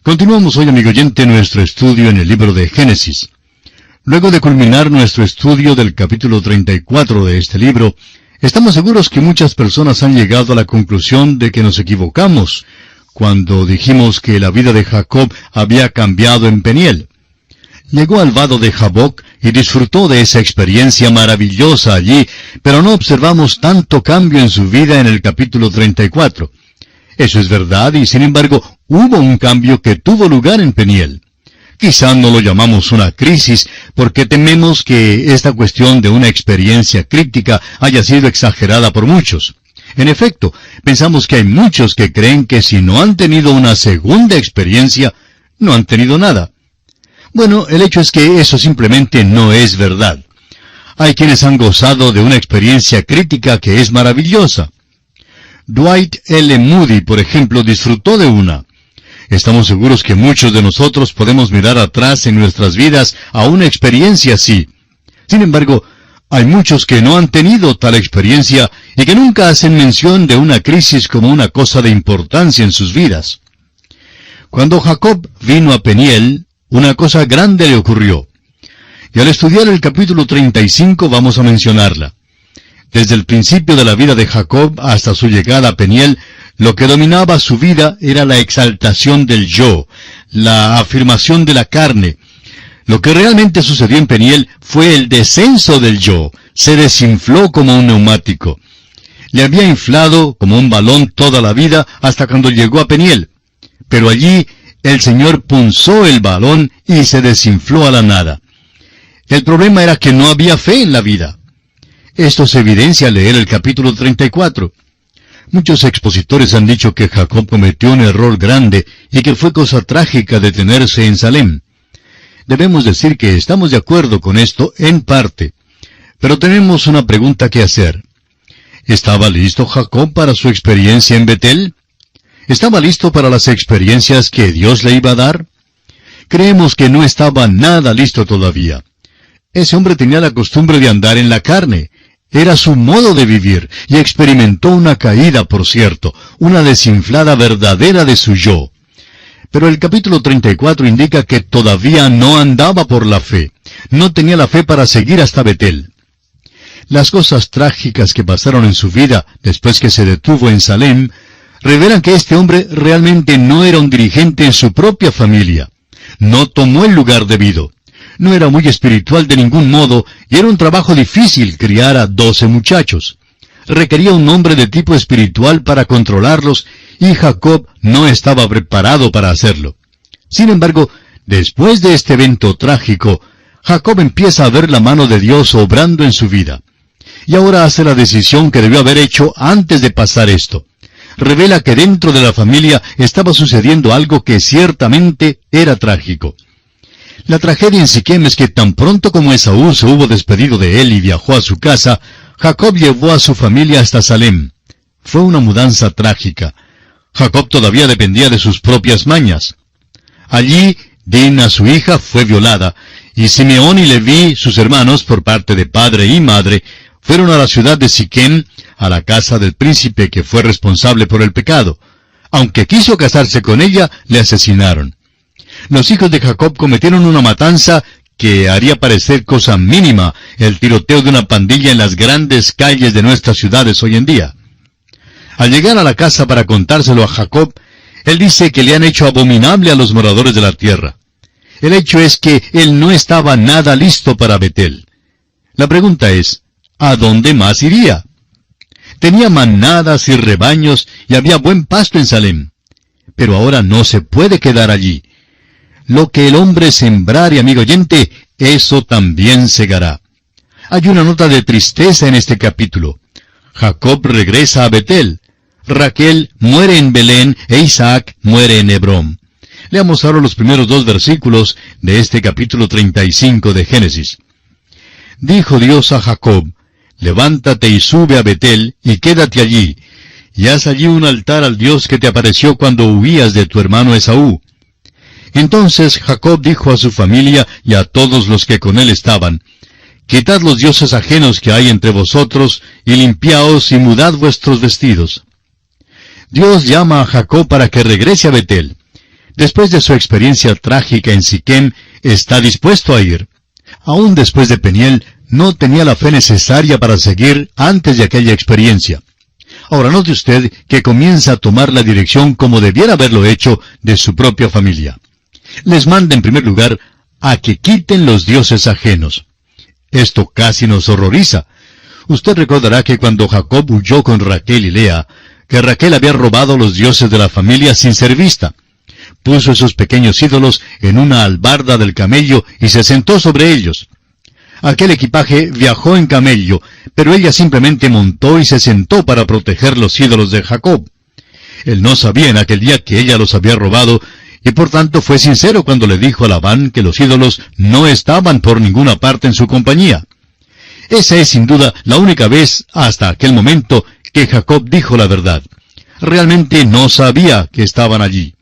Continuamos hoy, amigo oyente, nuestro estudio en el libro de Génesis. Luego de culminar nuestro estudio del capítulo 34 de este libro, estamos seguros que muchas personas han llegado a la conclusión de que nos equivocamos cuando dijimos que la vida de Jacob había cambiado en Peniel. Llegó al vado de Jaboc y disfrutó de esa experiencia maravillosa allí, pero no observamos tanto cambio en su vida en el capítulo 34. Eso es verdad, y sin embargo, hubo un cambio que tuvo lugar en Peniel. Quizá no lo llamamos una crisis, porque tememos que esta cuestión de una experiencia crítica haya sido exagerada por muchos. En efecto, pensamos que hay muchos que creen que si no han tenido una segunda experiencia, no han tenido nada. Bueno, el hecho es que eso simplemente no es verdad. Hay quienes han gozado de una experiencia crítica que es maravillosa. Dwight L. Moody, por ejemplo, disfrutó de una. Estamos seguros que muchos de nosotros podemos mirar atrás en nuestras vidas a una experiencia así. Sin embargo, hay muchos que no han tenido tal experiencia y que nunca hacen mención de una crisis como una cosa de importancia en sus vidas. Cuando Jacob vino a Peniel, una cosa grande le ocurrió. Y al estudiar el capítulo 35 vamos a mencionarla. Desde el principio de la vida de Jacob hasta su llegada a Peniel, lo que dominaba su vida era la exaltación del yo, la afirmación de la carne. Lo que realmente sucedió en Peniel fue el descenso del yo. Se desinfló como un neumático. Le había inflado como un balón toda la vida hasta cuando llegó a Peniel. Pero allí el Señor punzó el balón y se desinfló a la nada. El problema era que no había fe en la vida. Esto se evidencia al leer el capítulo 34. Muchos expositores han dicho que Jacob cometió un error grande y que fue cosa trágica detenerse en Salem. Debemos decir que estamos de acuerdo con esto en parte. Pero tenemos una pregunta que hacer. ¿Estaba listo Jacob para su experiencia en Betel? ¿Estaba listo para las experiencias que Dios le iba a dar? Creemos que no estaba nada listo todavía. Ese hombre tenía la costumbre de andar en la carne. Era su modo de vivir, y experimentó una caída, por cierto, una desinflada verdadera de su yo. Pero el capítulo 34 indica que todavía no andaba por la fe. No tenía la fe para seguir hasta Betel. Las cosas trágicas que pasaron en su vida después que se detuvo en Salem revelan que este hombre realmente no era un dirigente en su propia familia. No tomó el lugar debido. No era muy espiritual de ningún modo, y era un trabajo difícil criar a 12 muchachos. Requería un hombre de tipo espiritual para controlarlos, y Jacob no estaba preparado para hacerlo. Sin embargo, después de este evento trágico, Jacob empieza a ver la mano de Dios obrando en su vida. Y ahora hace la decisión que debió haber hecho antes de pasar esto. Revela que dentro de la familia estaba sucediendo algo que ciertamente era trágico. La tragedia en Siquem es que tan pronto como Esaú se hubo despedido de él y viajó a su casa, Jacob llevó a su familia hasta Salem. Fue una mudanza trágica. Jacob todavía dependía de sus propias mañas. Allí, Dina, su hija, fue violada, y Simeón y Leví, sus hermanos, por parte de padre y madre, fueron a la ciudad de Siquem, a la casa del príncipe que fue responsable por el pecado. Aunque quiso casarse con ella, le asesinaron. Los hijos de Jacob cometieron una matanza que haría parecer cosa mínima el tiroteo de una pandilla en las grandes calles de nuestras ciudades hoy en día. Al llegar a la casa para contárselo a Jacob, él dice que le han hecho abominable a los moradores de la tierra. El hecho es que él no estaba nada listo para Betel. La pregunta es, ¿a dónde más iría? Tenía manadas y rebaños y había buen pasto en Salem. Pero ahora no se puede quedar allí. Lo que el hombre sembrare, amigo oyente, eso también segará. Hay una nota de tristeza en este capítulo. Jacob regresa a Betel. Raquel muere en Belén e Isaac muere en Hebrón. Leamos ahora los primeros 2 versículos de este capítulo 35 de Génesis. Dijo Dios a Jacob, levántate y sube a Betel y quédate allí, y haz allí un altar al Dios que te apareció cuando huías de tu hermano Esaú. Entonces Jacob dijo a su familia y a todos los que con él estaban, quitad los dioses ajenos que hay entre vosotros, y limpiaos y mudad vuestros vestidos. Dios llama a Jacob para que regrese a Betel. Después de su experiencia trágica en Siquem, está dispuesto a ir. Aún después de Peniel, no tenía la fe necesaria para seguir antes de aquella experiencia. Ahora note usted que comienza a tomar la dirección como debiera haberlo hecho de su propia familia. Les manda en primer lugar a que quiten los dioses ajenos. Esto casi nos horroriza. Usted recordará que cuando Jacob huyó con Raquel y Lea, que Raquel había robado los dioses de la familia sin ser vista. Puso esos pequeños ídolos en una albarda del camello y se sentó sobre ellos. Aquel equipaje viajó en camello, pero ella simplemente montó y se sentó para proteger los ídolos de Jacob. Él no sabía en aquel día que ella los había robado, y por tanto fue sincero cuando le dijo a Labán que los ídolos no estaban por ninguna parte en su compañía. Esa es sin duda la única vez hasta aquel momento que Jacob dijo la verdad. Realmente no sabía que estaban allí.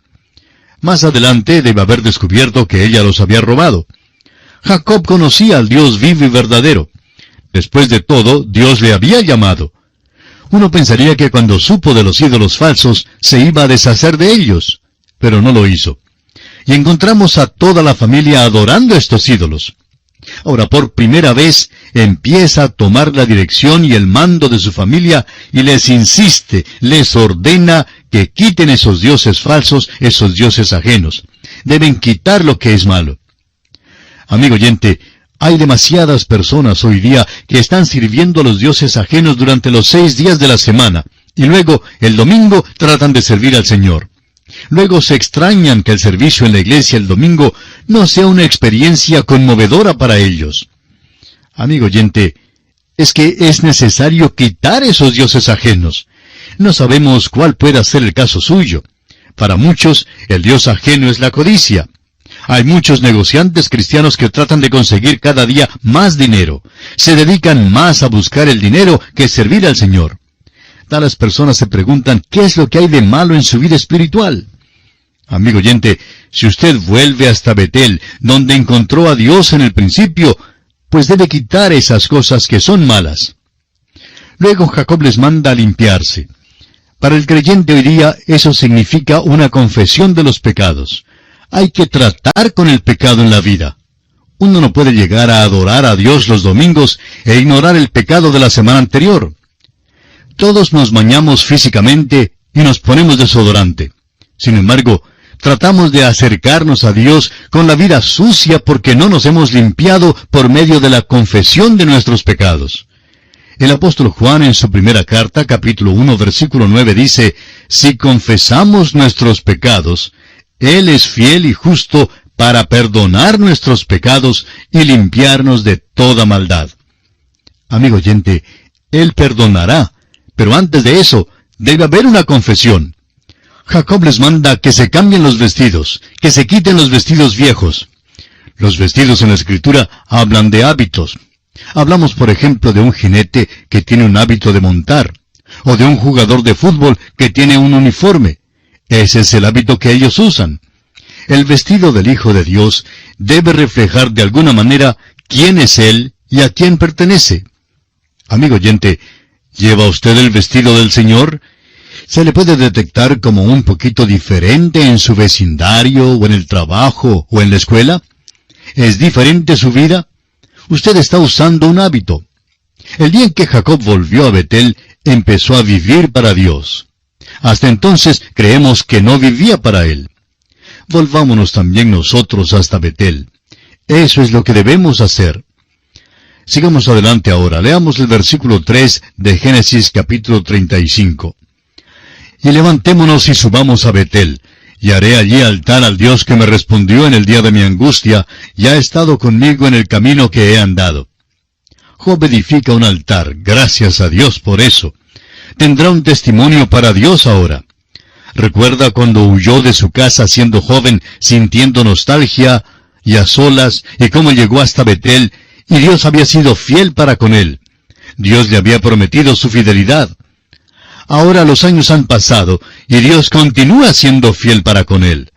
Más adelante debe haber descubierto que ella los había robado. Jacob conocía al Dios vivo y verdadero. Después de todo, Dios le había llamado. Uno pensaría que cuando supo de los ídolos falsos, se iba a deshacer de ellos, pero no lo hizo. Y encontramos a toda la familia adorando estos ídolos. Ahora, por primera vez, empieza a tomar la dirección y el mando de su familia y les insiste, les ordena que quiten esos dioses falsos, esos dioses ajenos. Deben quitar lo que es malo. Amigo oyente, hay demasiadas personas hoy día que están sirviendo a los dioses ajenos durante los 6 días de la semana, y luego, el domingo, tratan de servir al Señor. Luego se extrañan que el servicio en la iglesia el domingo no sea una experiencia conmovedora para ellos. Amigo oyente, es que es necesario quitar esos dioses ajenos. No sabemos cuál pueda ser el caso suyo. Para muchos, el dios ajeno es la codicia. Hay muchos negociantes cristianos que tratan de conseguir cada día más dinero. Se dedican más a buscar el dinero que servir al Señor. Tales personas se preguntan qué es lo que hay de malo en su vida espiritual. Amigo oyente, si usted vuelve hasta Betel, donde encontró a Dios en el principio, pues debe quitar esas cosas que son malas. Luego Jacob les manda a limpiarse. Para el creyente hoy día eso significa una confesión de los pecados. Hay que tratar con el pecado en la vida. Uno no puede llegar a adorar a Dios los domingos e ignorar el pecado de la semana anterior. Todos nos bañamos físicamente y nos ponemos desodorante. Sin embargo, tratamos de acercarnos a Dios con la vida sucia porque no nos hemos limpiado por medio de la confesión de nuestros pecados. El apóstol Juan en su primera carta, capítulo 1, versículo 9, dice, «Si confesamos nuestros pecados, Él es fiel y justo para perdonar nuestros pecados y limpiarnos de toda maldad». Amigo oyente, Él perdonará, pero antes de eso, debe haber una confesión. Jacob les manda que se cambien los vestidos, que se quiten los vestidos viejos. Los vestidos en la Escritura hablan de hábitos. Hablamos, por ejemplo, de un jinete que tiene un hábito de montar, o de un jugador de fútbol que tiene un uniforme. Ese es el hábito que ellos usan. El vestido del Hijo de Dios debe reflejar de alguna manera quién es Él y a quién pertenece. Amigo oyente, ¿lleva usted el vestido del Señor? ¿Se le puede detectar como un poquito diferente en su vecindario, o en el trabajo, o en la escuela? ¿Es diferente su vida? Usted está usando un hábito. El día en que Jacob volvió a Betel, empezó a vivir para Dios. Hasta entonces creemos que no vivía para Él. Volvámonos también nosotros hasta Betel. Eso es lo que debemos hacer. Sigamos adelante ahora. Leamos el versículo 3 de Génesis capítulo 35. «Y levantémonos y subamos a Betel, y haré allí altar al Dios que me respondió en el día de mi angustia, y ha estado conmigo en el camino que he andado». Job edifica un altar, gracias a Dios por eso. Tendrá un testimonio para Dios ahora. Recuerda cuando huyó de su casa siendo joven, sintiendo nostalgia y a solas, y cómo llegó hasta Betel, y Dios había sido fiel para con él. Dios le había prometido su fidelidad. Ahora los años han pasado, y Dios continúa siendo fiel para con él.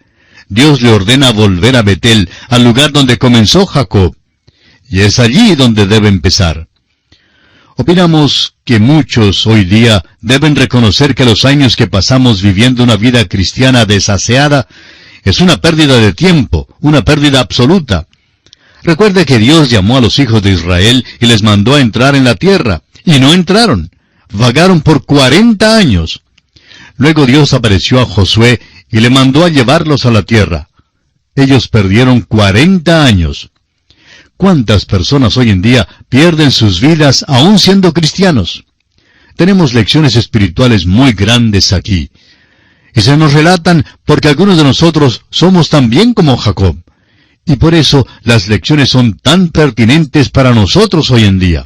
Dios le ordena volver a Betel, al lugar donde comenzó Jacob. Y es allí donde debe empezar. Opinamos que muchos hoy día deben reconocer que los años que pasamos viviendo una vida cristiana desaseada Es una pérdida de tiempo, una pérdida absoluta. Recuerde que Dios llamó a los hijos de Israel y les mandó a entrar en la tierra, y no entraron. Vagaron por 40 años. Luego Dios apareció a Josué y le mandó a llevarlos a la tierra. Ellos perdieron 40 años. ¿Cuántas personas hoy en día pierden sus vidas aún siendo cristianos? Tenemos lecciones espirituales muy grandes aquí. Y se nos relatan porque algunos de nosotros somos también como Jacob. Y por eso las lecciones son tan pertinentes para nosotros hoy en día.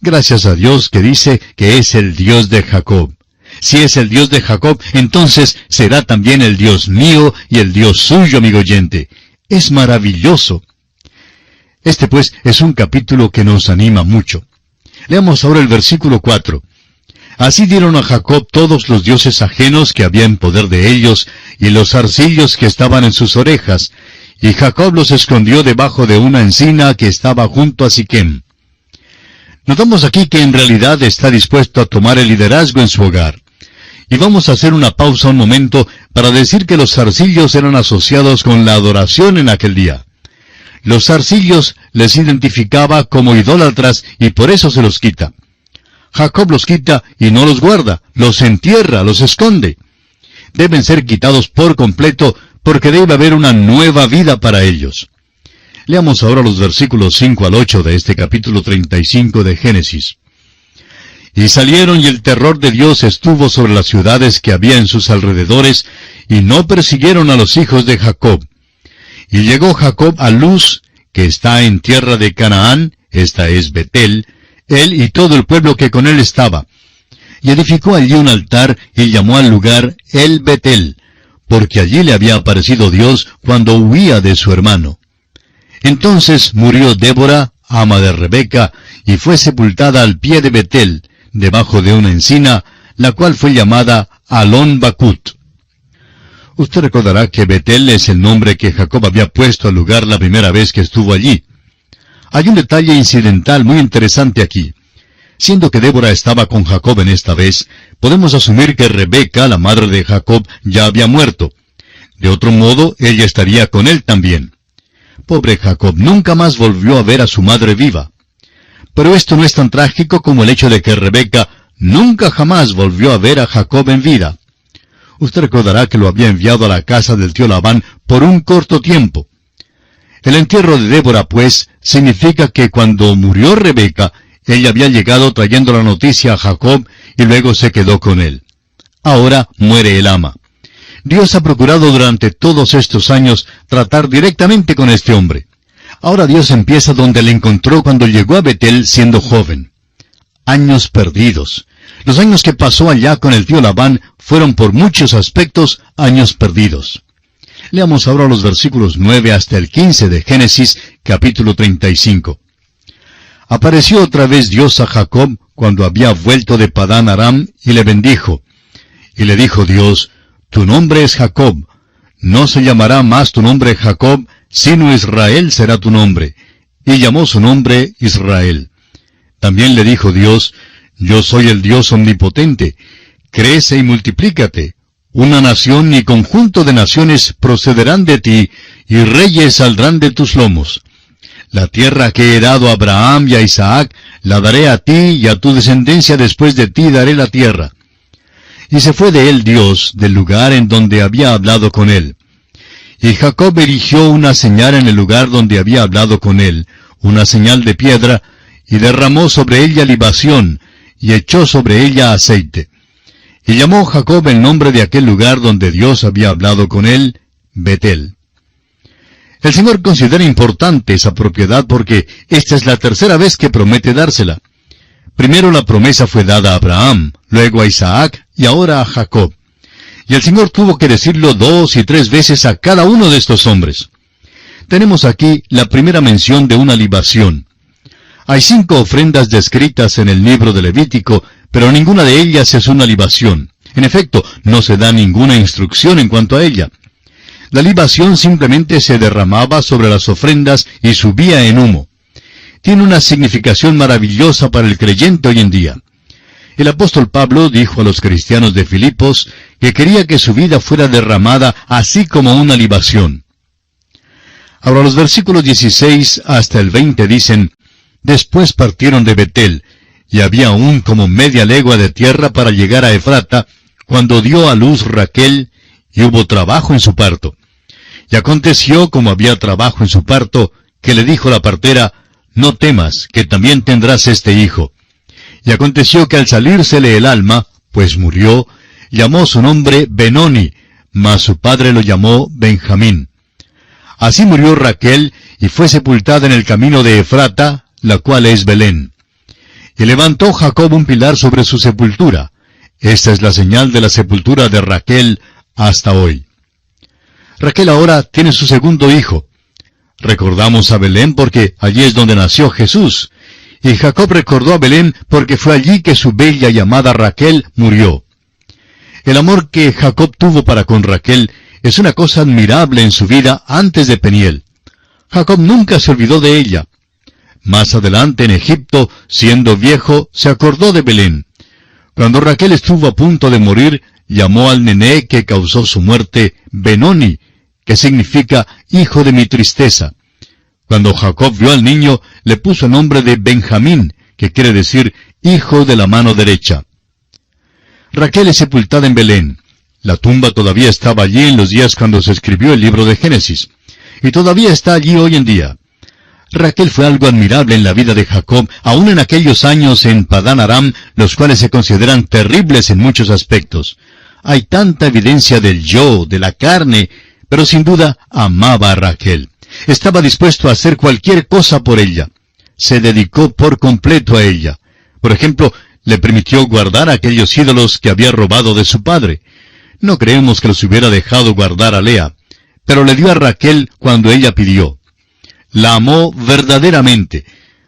Gracias a Dios que dice que es el Dios de Jacob. Si es el Dios de Jacob, entonces será también el Dios mío y el Dios suyo, amigo oyente. Es maravilloso. Este pues es un capítulo que nos anima mucho. Leamos ahora el versículo 4. Así dieron a Jacob todos los dioses ajenos que había en poder de ellos, y los zarcillos que estaban en sus orejas, y Jacob los escondió debajo de una encina que estaba junto a Siquem. Notamos aquí que en realidad está dispuesto a tomar el liderazgo en su hogar. Y vamos a hacer una pausa un momento para decir que los zarcillos eran asociados con la adoración en aquel día. Los zarcillos les identificaba como idólatras y por eso se los quita. Jacob los quita y no los guarda, los entierra, los esconde. Deben ser quitados por completo porque debe haber una nueva vida para ellos. Leamos ahora los versículos 5 al 8 de este capítulo 35 de Génesis. Y salieron y el terror de Dios estuvo sobre las ciudades que había en sus alrededores, y no persiguieron a los hijos de Jacob. Y llegó Jacob a Luz, que está en tierra de Canaán, esta es Betel, él y todo el pueblo que con él estaba. Y edificó allí un altar y llamó al lugar El Betel, porque allí le había aparecido Dios cuando huía de su hermano. Entonces murió Débora, ama de Rebeca, y fue sepultada al pie de Betel, debajo de una encina, la cual fue llamada Alon Bakut. Usted recordará que Betel es el nombre que Jacob había puesto al lugar la primera vez que estuvo allí. Hay un detalle incidental muy interesante aquí. Siendo que Débora estaba con Jacob en esta vez, podemos asumir que Rebeca, la madre de Jacob, ya había muerto. De otro modo, ella estaría con él también. Pobre Jacob nunca más volvió a ver a su madre viva. Pero esto no es tan trágico como el hecho de que Rebeca nunca jamás volvió a ver a Jacob en vida. Usted recordará que lo había enviado a la casa del tío Labán por un corto tiempo. El entierro de Débora, pues, significa que cuando murió Rebeca, ella había llegado trayendo la noticia a Jacob y luego se quedó con él. Ahora muere el ama. Dios ha procurado durante todos estos años tratar directamente con este hombre. Ahora Dios empieza donde le encontró cuando llegó a Betel siendo joven. Años perdidos. Los años que pasó allá con el tío Labán fueron por muchos aspectos años perdidos. Leamos ahora los versículos 9 hasta el 15 de Génesis, capítulo 35. Apareció otra vez Dios a Jacob cuando había vuelto de Padán Aram y le bendijo. Y le dijo Dios, tu nombre es Jacob, no se llamará más tu nombre Jacob, sino Israel será tu nombre. Y llamó su nombre Israel. También le dijo Dios, yo soy el Dios omnipotente, crece y multiplícate. Una nación y conjunto de naciones procederán de ti, y reyes saldrán de tus lomos. La tierra que he dado a Abraham y a Isaac, la daré a ti y a tu descendencia después de ti daré la tierra. Y se fue de él Dios del lugar en donde había hablado con él. Y Jacob erigió una señal en el lugar donde había hablado con él, una señal de piedra, y derramó sobre ella libación, y echó sobre ella aceite. Y llamó Jacob el nombre de aquel lugar donde Dios había hablado con él, Betel. El Señor considera importante esa propiedad porque esta es la tercera vez que promete dársela. Primero la promesa fue dada a Abraham, luego a Isaac y ahora a Jacob. Y el Señor tuvo que decirlo 2 y 3 veces a cada uno de estos hombres. Tenemos aquí la primera mención de una libación. Hay 5 ofrendas descritas en el libro de Levítico, pero ninguna de ellas es una libación. En efecto, no se da ninguna instrucción en cuanto a ella. La libación simplemente se derramaba sobre las ofrendas y subía en humo. Tiene una significación maravillosa para el creyente hoy en día. El apóstol Pablo dijo a los cristianos de Filipos que quería que su vida fuera derramada así como una libación. Ahora los versículos 16 hasta el 20 dicen: Después partieron de Betel, y había aún como media legua de tierra para llegar a Efrata, cuando dio a luz Raquel, y hubo trabajo en su parto. Y aconteció, como había trabajo en su parto, que le dijo la partera: No temas, que también tendrás este hijo. Y aconteció que al salírsele el alma, pues murió, llamó su nombre Benoni, mas su padre lo llamó Benjamín. Así murió Raquel, y fue sepultada en el camino de Efrata, la cual es Belén. Y levantó Jacob un pilar sobre su sepultura. Esta es la señal de la sepultura de Raquel hasta hoy. Raquel ahora tiene su segundo hijo. Recordamos a Belén porque allí es donde nació Jesús. Y Jacob recordó a Belén porque fue allí que su bella y amada Raquel murió. El amor que Jacob tuvo para con Raquel es una cosa admirable en su vida antes de Peniel. Jacob nunca se olvidó de ella. Más adelante en Egipto, siendo viejo, se acordó de Belén. Cuando Raquel estuvo a punto de morir, llamó al nené que causó su muerte Benoni, que significa hijo de mi tristeza. Cuando Jacob vio al niño, le puso el nombre de Benjamín, que quiere decir hijo de la mano derecha. Raquel es sepultada en Belén. La tumba todavía estaba allí en los días cuando se escribió el libro de Génesis, y todavía está allí hoy en día. Raquel fue algo admirable en la vida de Jacob, aun en aquellos años en Padán Aram, los cuales se consideran terribles en muchos aspectos. Hay tanta evidencia del yo, de la carne, pero sin duda amaba a Raquel. Estaba dispuesto a hacer cualquier cosa por ella. Se dedicó por completo a ella. Por ejemplo, le permitió guardar aquellos ídolos que había robado de su padre. No creemos que los hubiera dejado guardar a Lea, pero le dio a Raquel cuando ella pidió. La amó verdaderamente.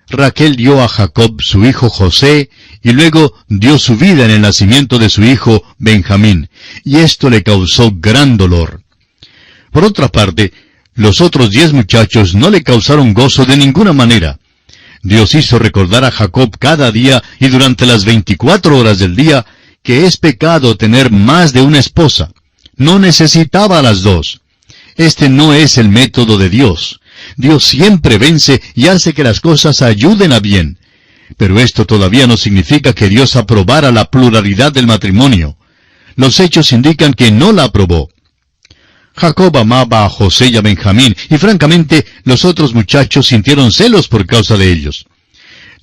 Raquel dio a Jacob su hijo José, y luego dio su vida en el nacimiento de su hijo Benjamín, y esto le causó gran dolor. Por otra parte, los otros 10 muchachos no le causaron gozo de ninguna manera. Dios hizo recordar a Jacob cada día y durante las 24 horas del día que es pecado tener más de una esposa. No necesitaba a las 2. Este no es el método de Dios. Dios siempre vence y hace que las cosas ayuden a bien. Pero esto todavía no significa que Dios aprobara la pluralidad del matrimonio. Los hechos indican que no la aprobó. Jacob amaba a José y a Benjamín, y francamente los otros muchachos sintieron celos por causa de ellos.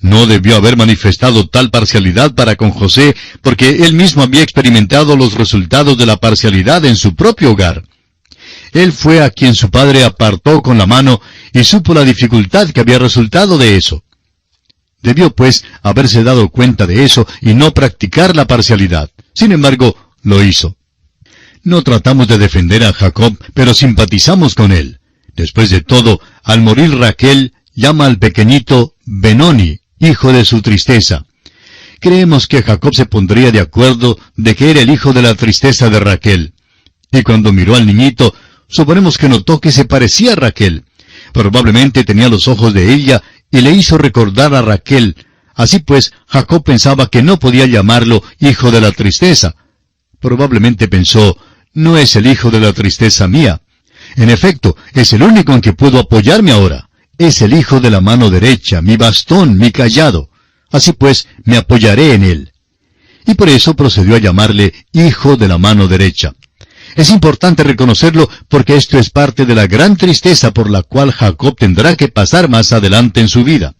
No debió haber manifestado tal parcialidad para con José, porque él mismo había experimentado los resultados de la parcialidad en su propio hogar. Él fue a quien su padre apartó con la mano y supo la dificultad que había resultado de eso. Debió, pues, haberse dado cuenta de eso y no practicar la parcialidad. Sin embargo, lo hizo. No tratamos de defender a Jacob, pero simpatizamos con él. Después de todo, al morir Raquel, llama al pequeñito Benoni, hijo de su tristeza. Creemos que Jacob se pondría de acuerdo de que era el hijo de la tristeza de Raquel. Y cuando miró al niñito, suponemos que notó que se parecía a Raquel. Probablemente tenía los ojos de ella y le hizo recordar a Raquel. Así pues, Jacob pensaba que no podía llamarlo hijo de la tristeza. Probablemente pensó, no es el hijo de la tristeza mía. En efecto, es el único en que puedo apoyarme ahora. Es el hijo de la mano derecha, mi bastón, mi cayado. Así pues, me apoyaré en él. Y por eso procedió a llamarle hijo de la mano derecha. Es importante reconocerlo porque esto es parte de la gran tristeza por la cual Jacob tendrá que pasar más adelante en su vida.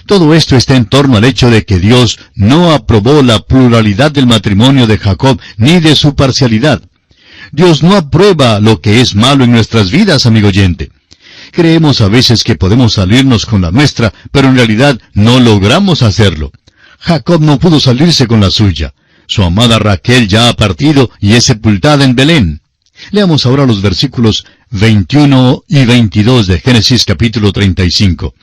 Todo esto está en torno al hecho de que Dios no aprobó la pluralidad del matrimonio de Jacob ni de su parcialidad. Dios no aprueba lo que es malo en nuestras vidas, amigo oyente. Creemos a veces que podemos salirnos con la nuestra, pero en realidad no logramos hacerlo. Jacob no pudo salirse con la suya. Su amada Raquel ya ha partido y es sepultada en Belén. Leamos ahora los versículos 21 y 22 de Génesis capítulo 35.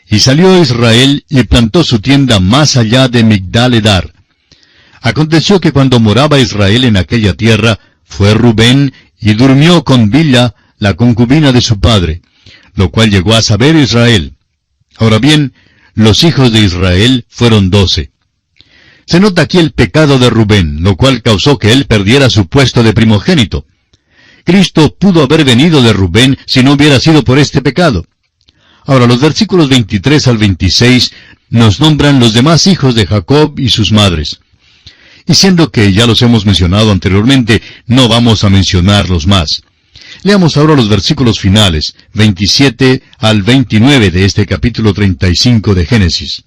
Y salió Israel y plantó su tienda más allá de Migdal-edar. Aconteció que cuando moraba Israel en aquella tierra, fue Rubén y durmió con Bilha, la concubina de su padre, lo cual llegó a saber Israel. Ahora bien, los hijos de Israel fueron 12. Se nota aquí el pecado de Rubén, lo cual causó que él perdiera su puesto de primogénito. Cristo pudo haber venido de Rubén si no hubiera sido por este pecado. Ahora, los versículos 23 al 26 nos nombran los demás hijos de Jacob y sus madres. Y siendo que ya los hemos mencionado anteriormente, no vamos a mencionarlos más. Leamos ahora los versículos finales, 27 al 29 de este capítulo 35 de Génesis.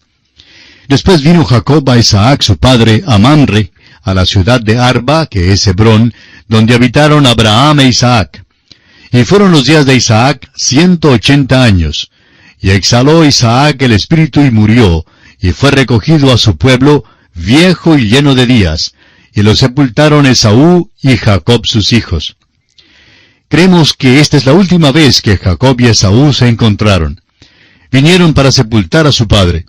Después vino Jacob a Isaac su padre, a Mamre, a la ciudad de Arba, que es Hebrón, donde habitaron Abraham e Isaac. Y fueron los días de Isaac 180 años. Y exhaló Isaac el espíritu y murió, y fue recogido a su pueblo, viejo y lleno de días, y lo sepultaron Esaú y Jacob sus hijos. Creemos que esta es la última vez que Jacob y Esaú se encontraron. Vinieron para sepultar a su padre.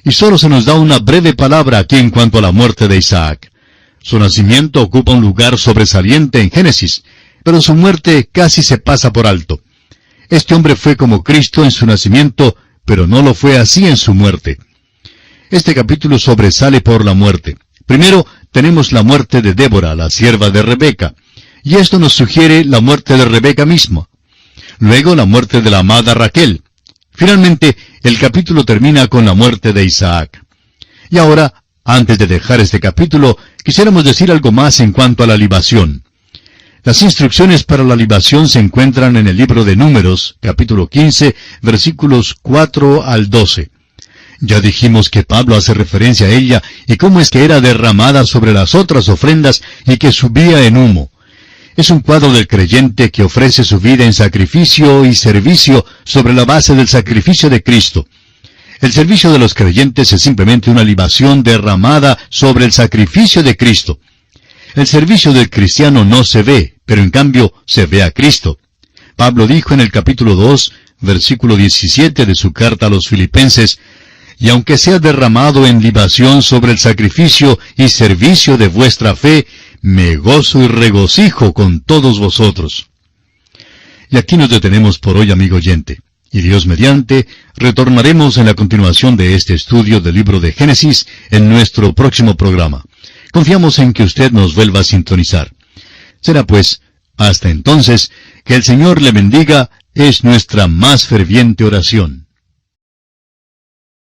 Y solo se nos da una breve palabra aquí en cuanto a la muerte de Isaac. Su nacimiento ocupa un lugar sobresaliente en Génesis, pero su muerte casi se pasa por alto. Este hombre fue como Cristo en su nacimiento, pero no lo fue así en su muerte. Este capítulo sobresale por la muerte. Primero, tenemos la muerte de Débora, la sierva de Rebeca, y esto nos sugiere la muerte de Rebeca misma. Luego, la muerte de la amada Raquel. Finalmente, el capítulo termina con la muerte de Isaac. Y ahora, antes de dejar este capítulo, quisiéramos decir algo más en cuanto a la libación. Las instrucciones para la libación se encuentran en el libro de Números, capítulo 15, versículos 4 al 12. Ya dijimos que Pablo hace referencia a ella y cómo es que era derramada sobre las otras ofrendas y que subía en humo. Es un cuadro del creyente que ofrece su vida en sacrificio y servicio sobre la base del sacrificio de Cristo. El servicio de los creyentes es simplemente una libación derramada sobre el sacrificio de Cristo. El servicio del cristiano no se ve, pero en cambio se ve a Cristo. Pablo dijo en el capítulo 2, versículo 17 de su carta a los Filipenses, «Y aunque sea derramado en libación sobre el sacrificio y servicio de vuestra fe, me gozo y regocijo con todos vosotros». Y aquí nos detenemos por hoy, amigo oyente. Y Dios mediante, retornaremos en la continuación de este estudio del libro de Génesis en nuestro próximo programa. Confiamos en que usted nos vuelva a sintonizar. Será pues, hasta entonces, que el Señor le bendiga, es nuestra más ferviente oración.